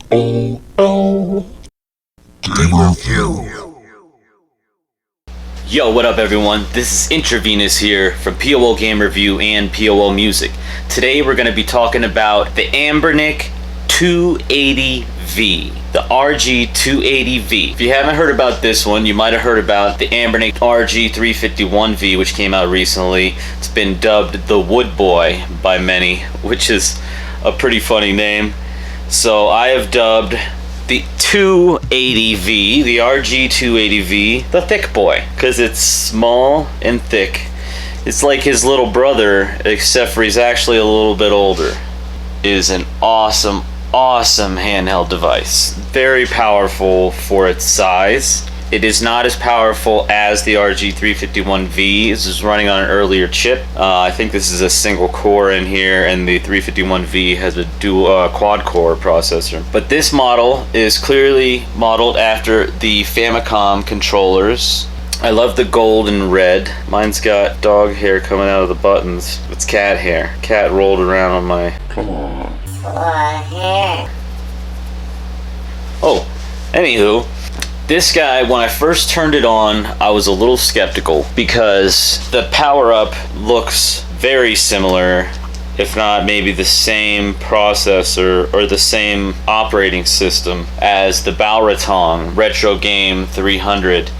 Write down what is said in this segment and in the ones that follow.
P.O.L. Game Review. Yo, what up everyone? This is IntraVenus here from P.O.L Game Review and P.O.L Music. Today we're going to be talking about the Anbernic 280V, the RG280V. If you haven't heard about this one, you might have heard about the Anbernic RG351V, which came out recently. It's been dubbed the WoodBoy by many, which is a pretty funny name. So I have dubbed the 280V, the RG280V, the ThickBoy, because it's small and thick. It's like his little brother, except for he's actually a little bit older. It is an awesome handheld device. Very powerful for its size. It is not as powerful as the RG351V. This is running on an earlier chip. I think this is a single core in here, and the 351V has a dual quad core processor. But this model is clearly modeled after the Famicom controllers. I love the gold and red. Mine's got dog hair coming out of the buttons. It's cat hair. Cat rolled around on my... Come on. Oh, anywho. This guy, when I first turned it on, I was a little skeptical because the power-up looks very similar, if not maybe the same processor or the same operating system as the Balratong Retro Game 300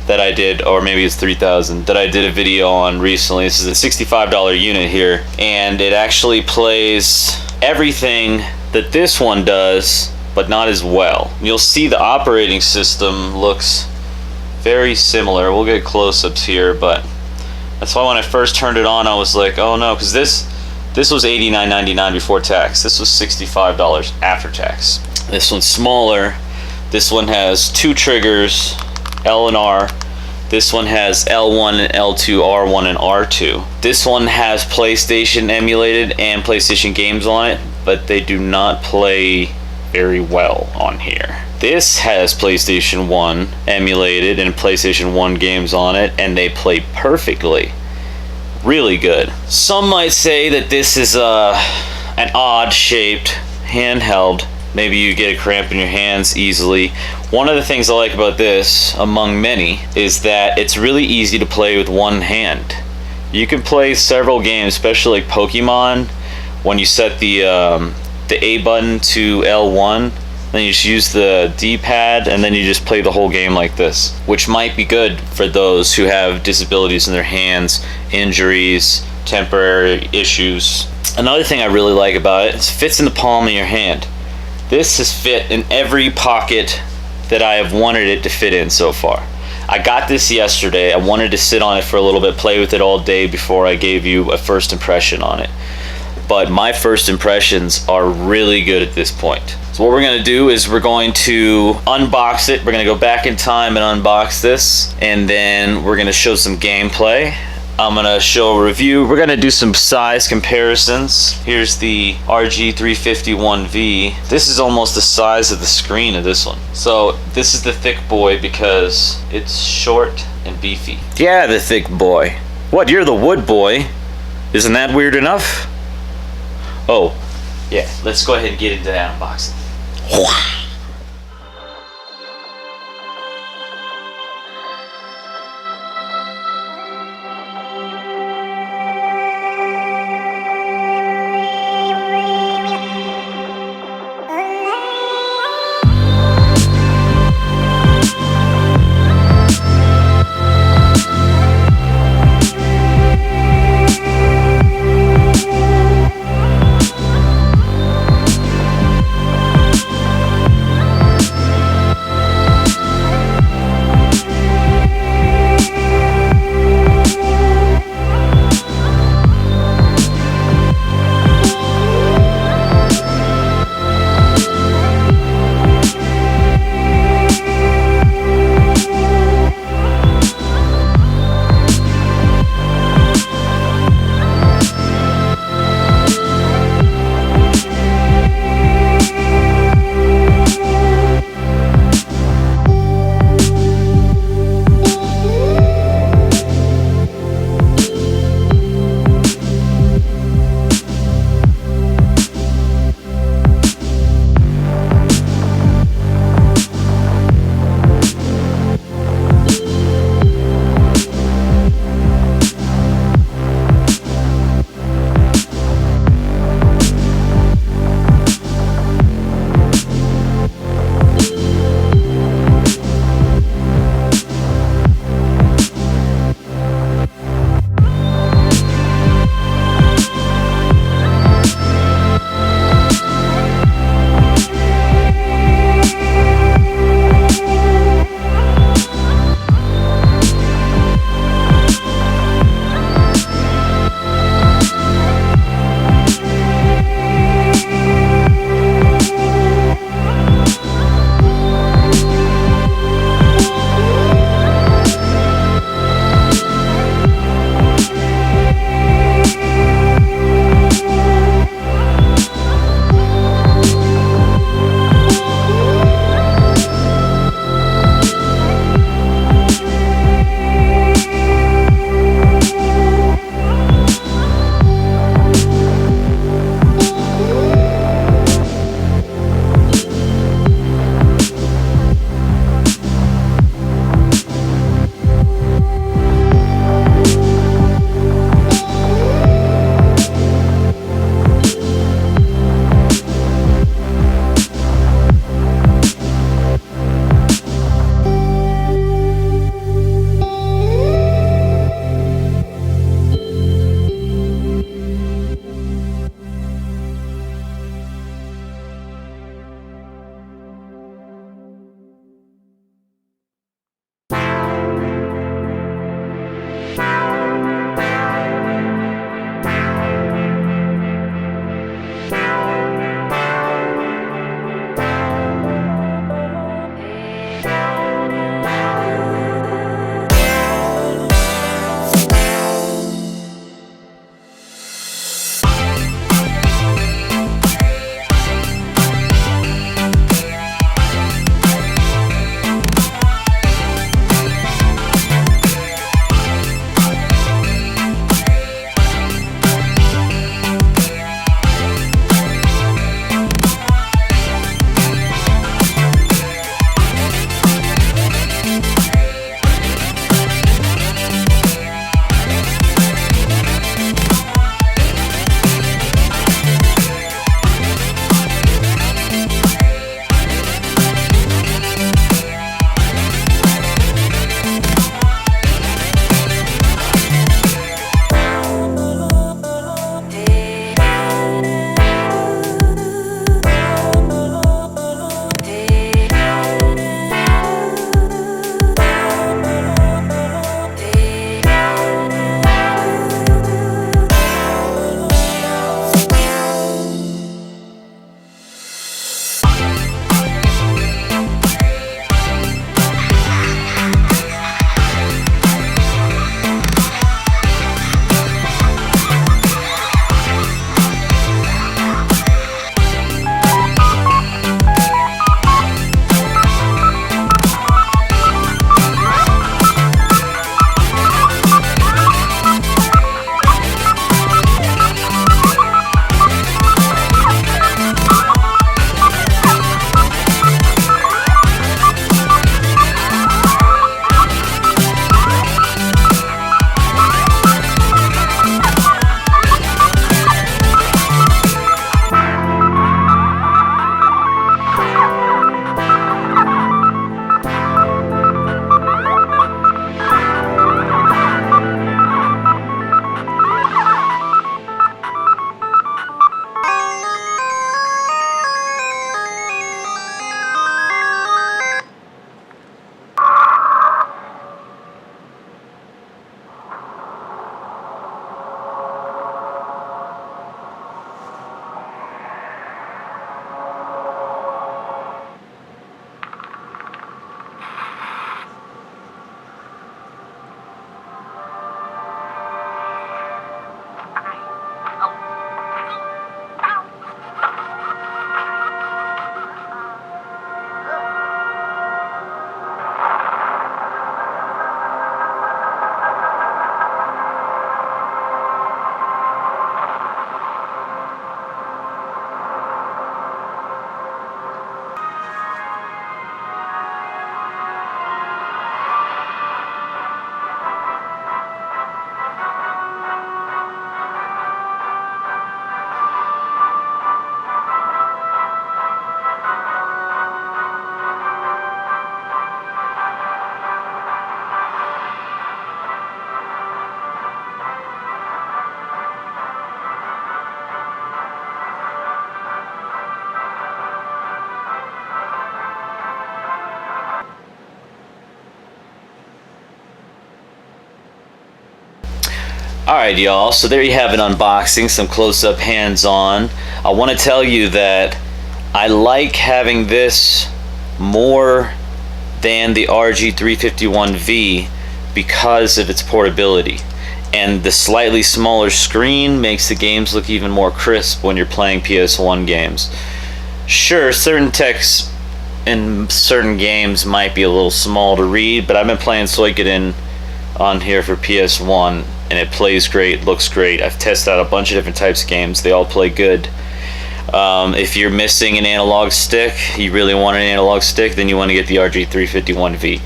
that I did, or maybe it's 3000, that I did a video on recently. This is a $65 unit here, and it actually plays everything that this one does, but not as well. You'll see the operating system looks very similar. We'll get close-ups here, but that's why when I first turned it on, I was like, oh no, because this was $89.99 before tax. This was $65 after tax. This one's smaller. This one has two triggers, L and R. This one has L1 and L2, R1 and R2. This one has PlayStation emulated and PlayStation games on it, but they do not play very well on here. This has PlayStation 1 emulated and PlayStation 1 games on it, and they play perfectly. Really good. Some might say that this is an odd-shaped handheld. Maybe you get a cramp in your hands easily. One of the things I like about this, among many, is that it's really easy to play with one hand. You can play several games, especially like Pokemon, when you set the A button to L1, then you just use the D-pad, and then you just play the whole game like this, which might be good for those who have disabilities in their hands, injuries, temporary issues. Another thing I really like about it is it fits in the palm of your hand. This has fit in every pocket that I have wanted it to fit in so far. I got this yesterday. I wanted to sit on it for a little bit, play with it all day before I gave you a first impression on it. But my first impressions are really good at this point. So what we're going to do is we're going to unbox it. We're going to go back in time and unbox this, and then we're going to show some gameplay. I'm going to show a review. We're going to do some size comparisons. Here's the RG351V. This is almost the size of the screen of this one. So this is the ThickBoy because it's short and beefy. Yeah, the ThickBoy. What, you're the WoodBoy? Isn't that weird enough? Oh, yeah, let's go ahead and get into that unboxing. Alright y'all, so there you have an unboxing, some close-up hands-on. I want to tell you that I like having this more than the RG280V because of its portability. And the slightly smaller screen makes the games look even more crisp when you're playing PS1 games. Sure, certain text in certain games might be a little small to read, but I've been playing Suikoden on here for PS1 and it plays great, looks great. I've tested out a bunch of different types of games, they all play good. If you're missing an analog stick, you really want an analog stick, then you want to get the RG351V.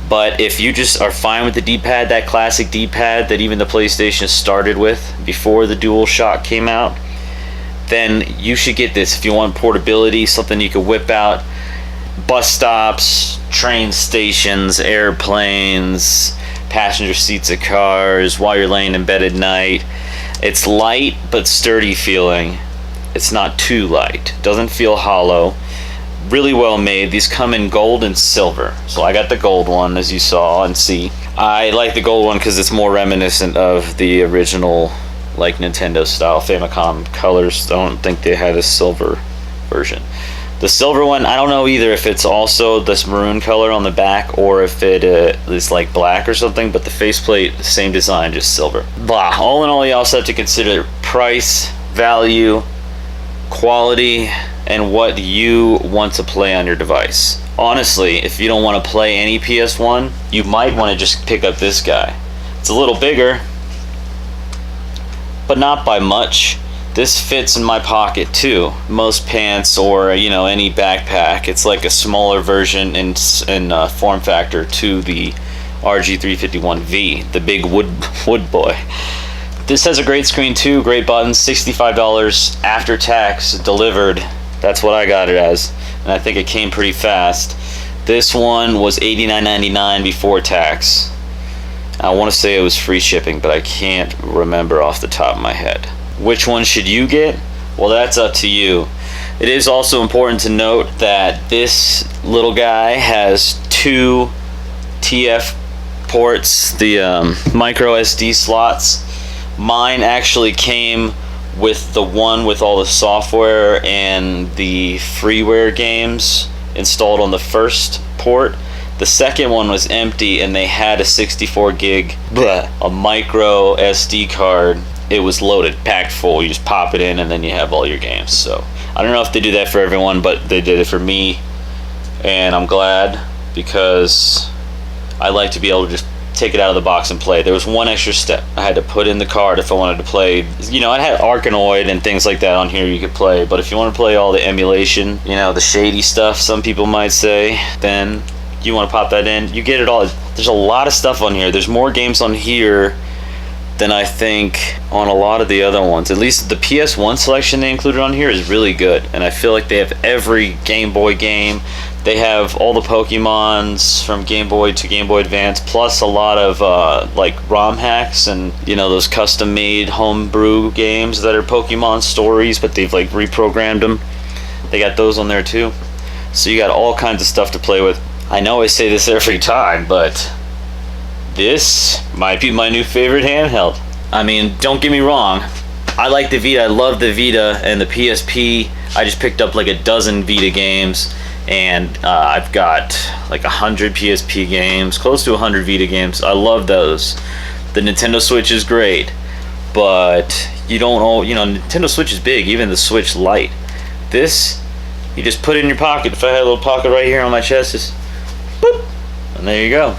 But if you just are fine with the D-pad, that classic D-pad that even the PlayStation started with before the DualShock came out, then you should get this. If you want portability, something you could whip out, bus stops, train stations, airplanes, passenger seats of cars, while you're laying in bed at night. It's light but sturdy feeling. It's not too light. Doesn't feel hollow. Really well made. These come in gold and silver. So I got the gold one, as you saw and see. I like the gold one because it's more reminiscent of the original, like Nintendo style Famicom colors. I don't think they had a silver version. The silver one, I don't know either if it's also this maroon color on the back or if it is like black or something, but the faceplate, same design, just silver. Blah. All in all, you also have to consider price, value, quality, and what you want to play on your device. Honestly, if you don't want to play any PS1, you might want to just pick up this guy. It's a little bigger, but not by much. This fits in my pocket too. Most pants or any backpack. It's like a smaller version in form factor to the RG351V, the big WoodBoy. This has a great screen too, great buttons, $65 after tax delivered. That's what I got it as, and I think it came pretty fast. This one was $89.99 before tax. I want to say it was free shipping, but I can't remember off the top of my head. Which one should you get? Well, that's up to you. It is also important to note that this little guy has two TF ports, the micro SD slots. Mine actually came with the one with all the software and the freeware games installed on the first port. The second one was empty and they had a 64 gig, a micro SD card. It was loaded, packed full. You just pop it in and then you have all your games. So I don't know if they do that for everyone, but they did it for me, and I'm glad because I like to be able to just take it out of the box and play. There was one extra step. I had to put in the card if I wanted to play. I had Arkanoid and things like that on here you could play, but if you want to play all the emulation, the shady stuff some people might say, then you want to pop that in. You get it all. There's a lot of stuff on here. There's more games on here than I think on a lot of the other ones. At least the PS1 selection they included on here is really good, and I feel like they have every Game Boy game. They have all the Pokemons from Game Boy to Game Boy Advance, plus a lot of like ROM hacks and those custom made homebrew games that are Pokemon stories, but they've like reprogrammed them. They got those on there too. So you got all kinds of stuff to play with. I know I say this every time, but this might be my new favorite handheld. I mean, don't get me wrong, I like the Vita. I love the Vita and the PSP. I just picked up like a dozen Vita games, and I've got like 100 PSP games, close to 100 Vita games. I love those. The Nintendo Switch is great, but you don't know, Nintendo Switch is big, even the Switch Lite. This, you just put it in your pocket. If I had a little pocket right here on my chest, just boop, and there you go.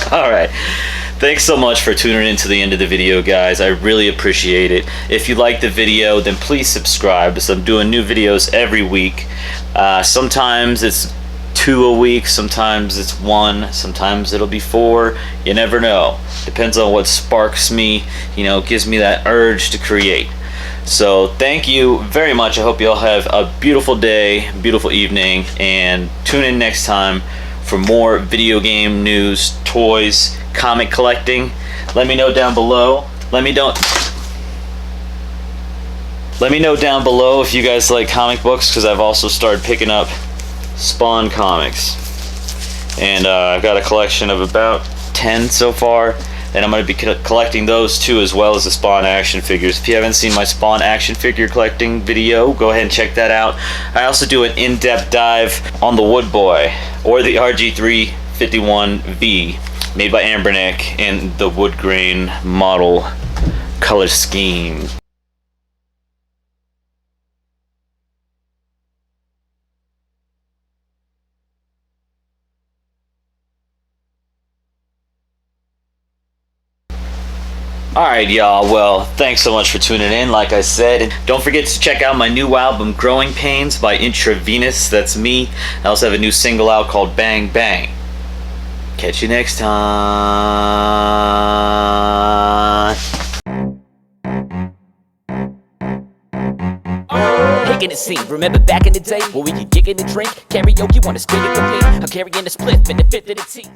Alright, thanks so much for tuning in to the end of the video, guys. I really appreciate it. If you like the video, then please subscribe, because I'm doing new videos every week. Sometimes it's 2 a week, sometimes it's 1, sometimes it'll be 4. You never know. Depends on what sparks me, you know, gives me that urge to create. So thank you very much. I hope you all have a beautiful day, beautiful evening, and tune in next time for more video game news, toys, comic collecting. Let me know down below. Let me know down below if you guys like comic books, because I've also started picking up Spawn comics. And I've got a collection of about 10 so far. And I'm going to be collecting those too, as well as the Spawn action figures. If you haven't seen my Spawn action figure collecting video, go ahead and check that out. I also do an in-depth dive on the WoodBoy, or the RG280V, made by Anbernic in the wood grain model color scheme. Alright y'all, well, thanks so much for tuning in, like I said. And don't forget to check out my new album, Growing Pains by IntraVenus, that's me. I also have a new single out called Bang Bang. Catch you next time. In the scene, remember back in the day when we could kick in the drink, karaoke, wanna spit it with me? I'm carrying a spliff in the fifth of the teeth.